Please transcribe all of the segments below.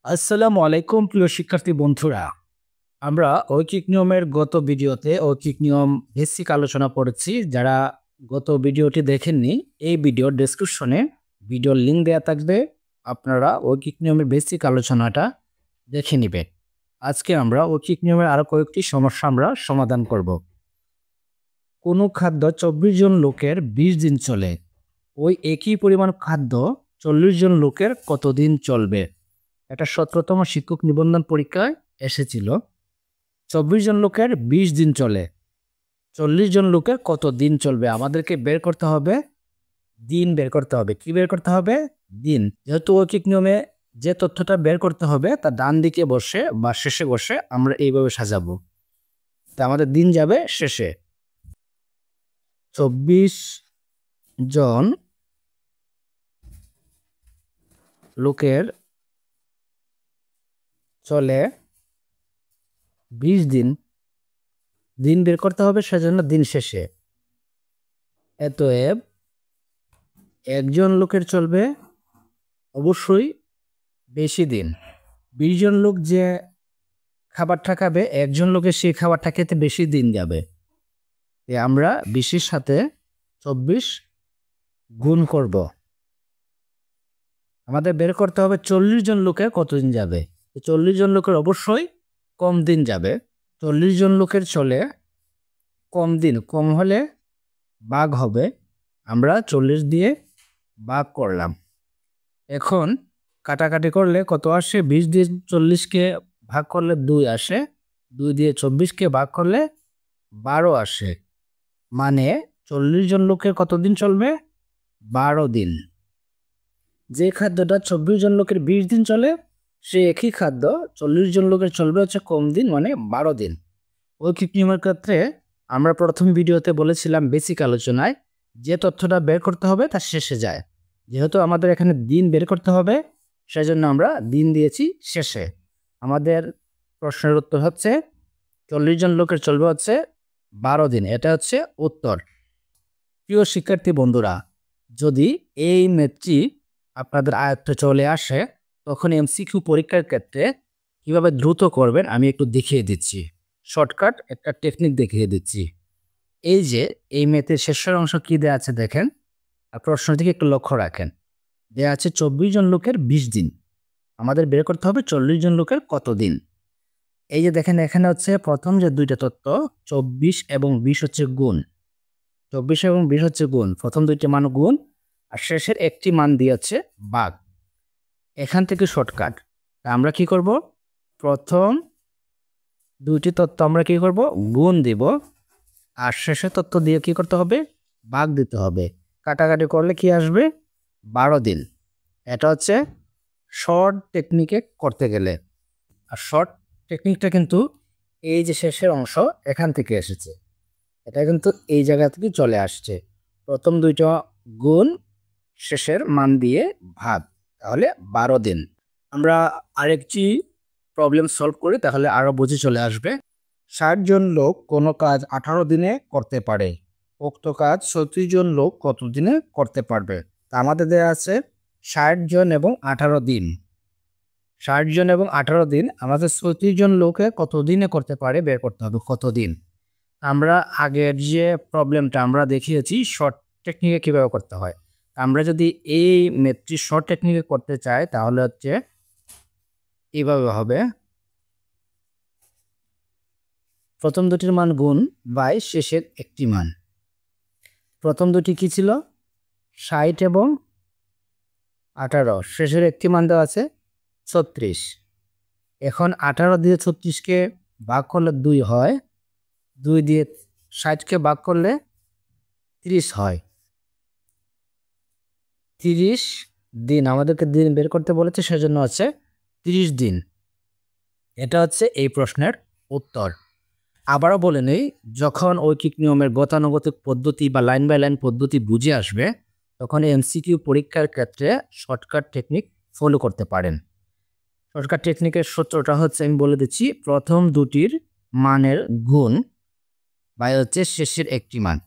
আসসালামু আলাইকুম প্রিয় শিক্ষার্থী বন্ধুরা। আমরা ঐকিক নিয়মের গত ভিডিওতে ঐকিক নিয়ম বেসিক আলোচনা করেছি। যারা গত ভিডিওটি দেখেননি, এই ভিডিওর ডেসক্রিপশনে ভিডিওর লিঙ্ক দেওয়া থাকবে, আপনারা ঐকিক নিয়মের বেসিক আলোচনাটা দেখে নেবেন। আজকে আমরা ঐকিক নিয়মের আরও কয়েকটি সমস্যা আমরা সমাধান করব। কোনো খাদ্য 24 জন লোকের 20 দিন চলে, ওই একই পরিমাণ খাদ্য 40 জন লোকের কতদিন চলবে? এটা 17তম শিক্ষক নিবন্ধন পরীক্ষায় এসেছিল। 24 জন লোকের 20 দিন চলে, 40 জন লোকের কত দিন চলবে? আমাদেরকে বের করতে হবে দিন, বের করতে হবে। কি বের করতে হবে? দিন। যেহেতু ঐকিক নিয়মে যে তথ্যটা বের করতে হবে তা ডান দিকে বসে বা শেষে বসে আমরা এইভাবে সাজাবো। তা আমাদের দিন যাবে শেষে। 24 জন লোকের চলে 20 দিন, দিন বের করতে হবে, সেজন্য দিন শেষে। অতএব একজন লোকের চলবে অবশ্যই বেশি দিন। 20 জন লোক যে খাবারটা খাবে, একজন লোকের সেই খাবারটা খেতে বেশি দিন যাবে। আমরা 20-এর সাথে 24 গুণ করব। আমাদের বের করতে হবে 40 জন লোকের কতদিন যাবে। 40 জন লোকের অবশ্যই কম দিন যাবে। 40 জন লোকের চলে কম দিন, কম হলে ভাগ হবে। আমরা 40 দিয়ে ভাগ করলাম। এখন কাটাকাটি করলে কত আসে? 20 দিয়ে 40কে ভাগ করলে 2 আসে, 2 দিয়ে 24কে ভাগ করলে 12 আসে। মানে 40 জন লোকের কতদিন চলবে? 12 দিন। যে খাদ্যটা 24 জন লোকের 20 দিন চলে, সে একই খাদ্য 40 জন লোকের চলবে হচ্ছে কম দিন, মানে 12 দিন। ঐকিক নিয়মের ক্ষেত্রে আমরা প্রথম ভিডিওতে বলেছিলাম বেসিক আলোচনায়, যে তথ্যটা বের করতে হবে তার শেষে যায়। যেহেতু আমাদের এখানে দিন বের করতে হবে, সেজন্য আমরা দিন দিয়েছি শেষে। আমাদের প্রশ্নের উত্তর হচ্ছে 40 জন লোকের চলবে হচ্ছে 12 দিন। এটা হচ্ছে উত্তর। প্রিয় শিক্ষার্থী বন্ধুরা, যদি এই ম্যাথটি আপনাদের আয়ত্তে চলে আসে, তখন এমসিকিউ পরীক্ষার ক্ষেত্রে কিভাবে দ্রুত করবেন আমি একটু দেখিয়ে দিচ্ছি। শর্টকাট একটা টেকনিক দেখিয়ে দিচ্ছি। এই যে এই ম্যাথের শেষের অংশ কি দেওয়া আছে দেখেন, আর প্রশ্নটিকে একটু লক্ষ্য রাখেন। দেওয়া আছে 24 জন লোকের 20 দিন। আমাদের বের করতে হবে 40 জন লোকের কত দিন। এই যে দেখেন, এখানে হচ্ছে প্রথম যে দুইটা তথ্য 24 এবং 20 হচ্ছে গুণ। 24 এবং 20 হচ্ছে গুণ, প্রথম দুইটি মান গুণ, আর শেষের একটি মান দিয়েছে ভাগ। এখান থেকে শর্টকাট আমরা কি করব? প্রথম দুইটি তথ্য আমরা কি করব? গুণ দিব, আর শেষের তথ্য দিয়ে কি করতে হবে? ভাগ দিতে হবে। কাটাকাটি করলে কি আসবে? 12 দিন। এটা হচ্ছে শর্ট টেকনিকে করতে গেলে। আর শর্ট টেকনিকটা কিন্তু এই যে শেষের অংশ এখান থেকে এসেছে, এটা কিন্তু এই জায়গা থেকে চলে আসছে। প্রথম দুইটা গুণ, শেষের মান দিয়ে ভাগ, তাহলে 12 দিন। আমরা আরেকটি প্রবলেম সলভ করি, তাহলে আরও বুঝে চলে আসবে। 60 জন লোক কোনো কাজ 18 দিনে করতে পারে, উক্ত কাজ 36 জন লোক কত দিনে করতে পারবে? তা আমাদের দেওয়া আছে 60 জন এবং 18 দিন। 60 জন এবং 18 দিন, আমাদের 36 জন লোকে কত দিনে করতে পারে বের করতে হবে কত দিন। আমরা আগের যে প্রবলেমটা আমরা দেখিয়েছি শর্ট টেকনিকে কীভাবে করতে হয়। আমরা যদি এই ম্যাথটি শর্ট টেকনিকে করতে চাই, তাহলে হচ্ছে এইভাবে হবে। প্রথম দুটির মান গুণ বাই শেষের একটি মান। প্রথম দুটি কি ছিল? 60 এবং 18। শেষের একটি মান দেওয়া আছে 36। এখন 18 দিয়ে 36কে ভাগ করলে 2 হয়, 2 দিয়ে 60কে ভাগ করলে 30 হয়। 30 দিন আমাদেরকে দিন বের করতে বলেছে, সেজন্য হচ্ছে 30 দিন। এটা হচ্ছে এই প্রশ্নের উত্তর। আবারও বলে নেই, যখন ঐকিক নিয়মের গতানুগতিক পদ্ধতি বা লাইন বাই লাইন পদ্ধতি বুঝে আসবে, তখন এমসিকিউ পরীক্ষার ক্ষেত্রে শর্টকাট টেকনিক ফলো করতে পারেন। শর্টকাট টেকনিকের সূত্রটা হচ্ছে, আমি বলে দিচ্ছি, প্রথম দুটির মানের গুণ বাই হচ্ছে শেষের একটি মান।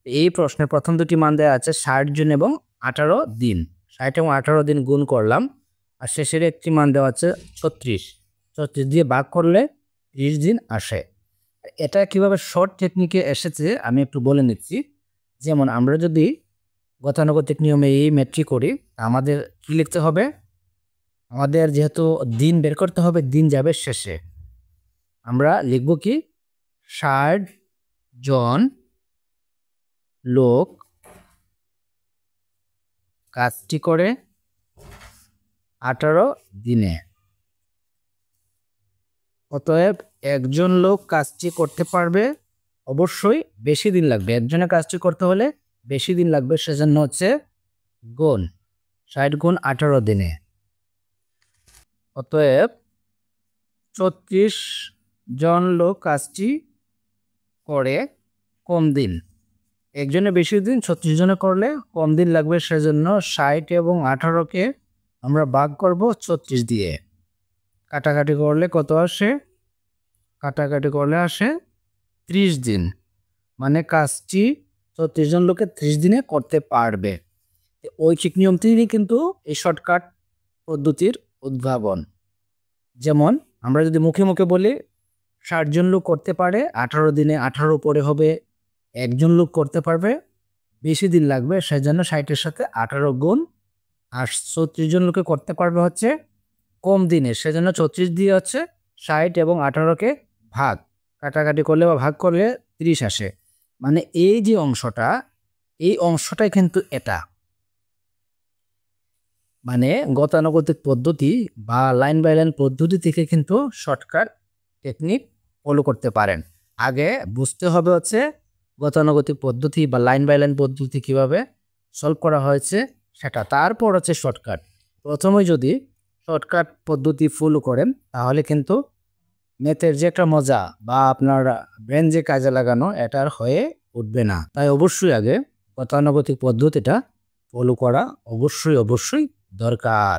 এই প্রশ্নের প্রথম দুটি মান দেওয়া আছে 60 জন এবং 18 দিন। 60 এবং 18 দিন গুণ করলাম, আর শেষের একটি মান দেওয়া আছে 36। 36 দিয়ে ভাগ করলে 30 দিন আসে। এটা কিভাবে শর্ট টেকনিকে এসেছে আমি একটু বলে নিচ্ছি। যেমন আমরা যদি গতানুগতিক নিয়মে এই ম্যাথটি করি, আমাদের কি লিখতে হবে? আমাদের যেহেতু দিন বের করতে হবে, দিন যাবে শেষে, আমরা লিখব কি 60 জন লোক কাজটি করে 18 দিনে। অতএব একজন লোক কাজটি করতে পারবে, অবশ্যই বেশি দিন লাগবে। একজনের কাজটি করতে হলে বেশি দিন লাগবে, সেজন্য হচ্ছে গুণ 60 গুণ 18 দিনে। অতএব 36 জন লোক কাজটি করে কম দিন। একজনে বেশি দিন, 36 জনে করলে কম দিন লাগবে, সেজন্য 60 এবং 18কে আমরা ভাগ করব 36 দিয়ে। কাটাকাটি করলে কত আসে? কাটাকাটি করলে আসে 30 দিন। মানে কাজটি 36 জন লোকে 30 দিনে করতে পারবে। ঐচ্ছিক নিয়মটি কিন্তু এই শর্টকাট পদ্ধতির উদ্ভাবন। যেমন আমরা যদি মুখে মুখে বলি 60 জন লোক করতে পারে 18 দিনে, 18 পরে হবে একজন লোক করতে পারবে, বেশি দিন লাগবে, সেজন্য 60-এর সাথে 18 গুণ। আর 36 জন লোকে করতে পারবে হচ্ছে কম দিনে, সেজন্য 36 দিয়ে হচ্ছে 60 এবং 18কে ভাগ, কাটাকাটি করলে বা ভাগ করলে 30 আসে। মানে এই যে অংশটা, এই অংশটাই কিন্তু এটা। মানে গতানুগতিক পদ্ধতি বা লাইন বাই লাইন পদ্ধতি থেকে কিন্তু শর্টকাট টেকনিক ফলো করতে পারেন। আগে বুঝতে হবে হচ্ছে গতানুগতিক পদ্ধতি বা লাইন বাই লাইন পদ্ধতি কিভাবে সলভ করা হয়েছে সেটা, তারপর হচ্ছে শর্টকাট। প্রথমে যদি শর্টকাট পদ্ধতি ফলো করেন তাহলে কিন্তু ম্যাথের যে একটা মজা বা আপনার ব্রেন যে কাজে লাগানো, এটার হয়ে উঠবে না। তাই অবশ্যই আগে গতানুগতিক পদ্ধতিটা ফলো করা অবশ্যই দরকার।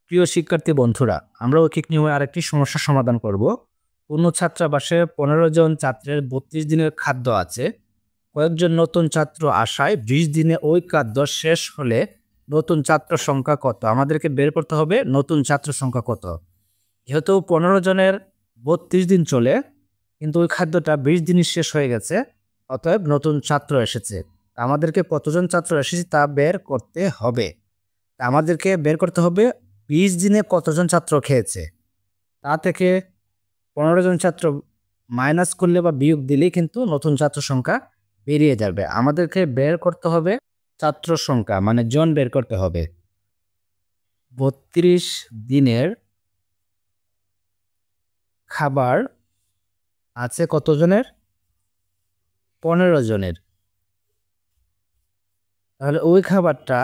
প্রিয় শিক্ষার্থী বন্ধুরা, আমরা ঐকিক নিয়মে আরেকটি সমস্যার সমাধান করব। কোনো ছাত্রাবাসে 15 জন ছাত্রের 32 দিনের খাদ্য আছে। কয়েকজন নতুন ছাত্র আসায় 20 দিনে ওই খাদ্য শেষ হলে নতুন ছাত্র সংখ্যা কত? আমাদেরকে বের করতে হবে নতুন ছাত্র সংখ্যা কত। যেহেতু 15 জনের 32 দিন চলে, কিন্তু ওই খাদ্যটা 20 দিনই শেষ হয়ে গেছে, অতএব নতুন ছাত্র এসেছে। আমাদেরকে কতজন ছাত্র এসেছে তা বের করতে হবে। আমাদেরকে বের করতে হবে 20 দিনে কতজন ছাত্র খেয়েছে। তা থেকে 15 জন ছাত্র মাইনাস করলে বা বিয়োগ দিলেই কিন্তু নতুন ছাত্র সংখ্যা বেরিয়ে যাবে। আমাদেরকে বের করতে হবে ছাত্র সংখ্যা, মানে জন বের করতে হবে। 32 দিনের খাবার আছে কতজনের? 15 জনের। তাহলে ওই খাবারটা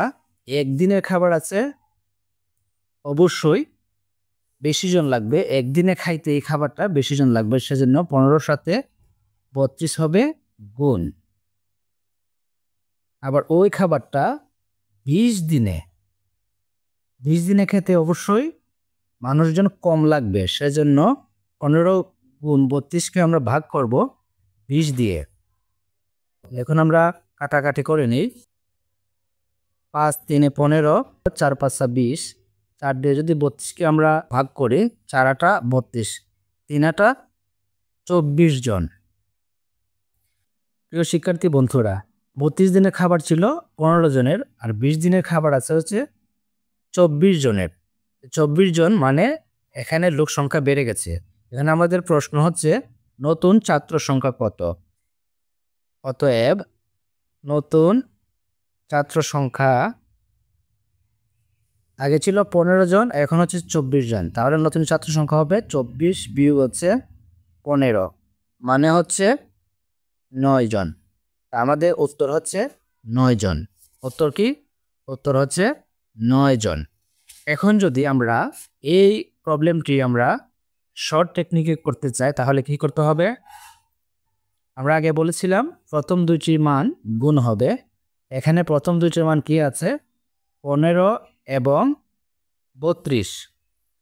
একদিনের খাবার আছে, অবশ্যই বেশি জন লাগবে। একদিনে খাইতে এই খাবারটা বেশি জন লাগবে, সেজন্য 15 সাথে 32 হবে গুণ। আবার ওই খাবারটা 20 দিনে খেতে অবশ্যই মানুষজন কম লাগবে, সেজন্য 15 গুণ 32কে আমরা ভাগ করব 20 দিয়ে। এখন আমরা কাটাকাটি করে নিই। 5 3 15, 4 5 20, 4 দিয়ে যদি 32কে আমরা ভাগ করি, 4 8 32, 3 8 24 জন। প্রিয় শিক্ষার্থী বন্ধুরা, 32 দিনের খাবার ছিল 15 জনের, আর 20 দিনের খাবার আছে হচ্ছে 24 জনের। 24 জন মানে এখানে লোক সংখ্যা বেড়ে গেছে। এখানে আমাদের প্রশ্ন হচ্ছে নতুন ছাত্র সংখ্যা কত। অতএব নতুন ছাত্র সংখ্যা আগে ছিল 15 জন, এখন হচ্ছে 24 জন। তাহলে নতুন ছাত্র সংখ্যা হবে 24 বিয়োগ হচ্ছে 15, মানে হচ্ছে 9 জন। আমাদের উত্তর হচ্ছে 9 জন। উত্তর কি? উত্তর হচ্ছে 9 জন। এখন যদি আমরা এই প্রবলেমটি আমরা শর্ট টেকনিকে করতে চাই, তাহলে কি করতে হবে? আমরা আগে বলেছিলাম প্রথম দুইটির মান গুণ হবে। এখানে প্রথম দুইটির মান কি আছে? 15 এবং 32।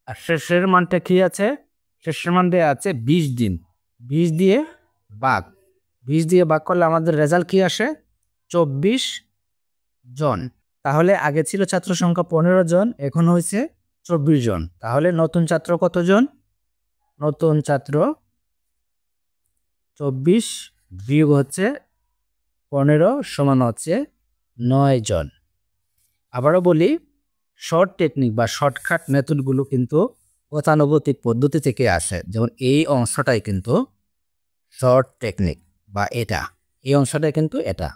আর শেষের মানটা কি আছে? শেষের মান দেওয়া আছে 20 দিন। 20 দিয়ে ভাগ, 20 দিয়ে ভাগ করলে আমাদের রেজাল্ট কি আসে? 24 জন। তাহলে আগে ছিল ছাত্র সংখ্যা 15 জন, এখন হয়েছে 24 জন। তাহলে নতুন ছাত্র কতজন? নতুন ছাত্র 24 বিয়োগ হচ্ছে 15 সমান হচ্ছে 9 জন। আবারও বলি, শর্ট টেকনিক বা শর্টকাট মেথডগুলো কিন্তু গতানুগতিক পদ্ধতি থেকে আসে। যেমন এই অংশটাই কিন্তু শর্ট টেকনিক বা এই অংশটাই কিন্তু এটা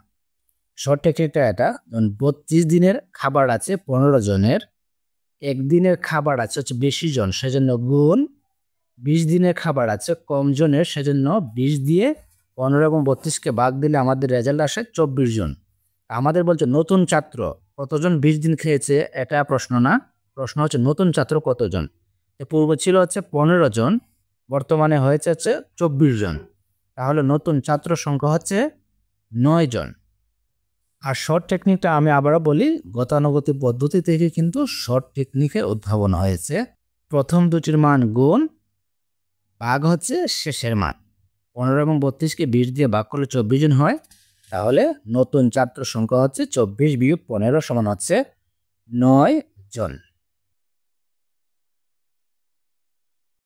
শর্ট টেকনিকটা। এটা যেমন 32 দিনের খাবার আছে 15 জনের, একদিনের খাবার আছে হচ্ছে বেশি জন, সেজন্য গুণ। 20 দিনের খাবার আছে কম জনের, সেজন্য 20 দিয়ে 15 এবং 32কে ভাগ দিলে আমাদের রেজাল্ট আসে 24 জন। আমাদের বলছে নতুন ছাত্র কতজন 20 দিন খেয়েছে, এটা প্রশ্ন না, প্রশ্ন হচ্ছে নতুন ছাত্র কতজন। পূর্ব ছিল হচ্ছে 15 জন, বর্তমানে হয়েছে হচ্ছে 24 জন। তাহলে নতুন ছাত্র সংখ্যা হচ্ছে 9 জন। আর শর্ট টেকনিকটা আমি আবারও বলি, গতানুগতিক পদ্ধতি থেকে কিন্তু শর্ট টেকনিকের উদ্ভাবন হয়েছে। প্রথম দুটির মান গুণ, ভাগ হচ্ছে শেষের মান। 15 এবং 32কে 20 দিয়ে ভাগ করলে 24 জন হয়। তাহলে নতুন ছাত্র সংখ্যা হচ্ছে 24 বিয়োগ 15 সমান হচ্ছে 9 জন।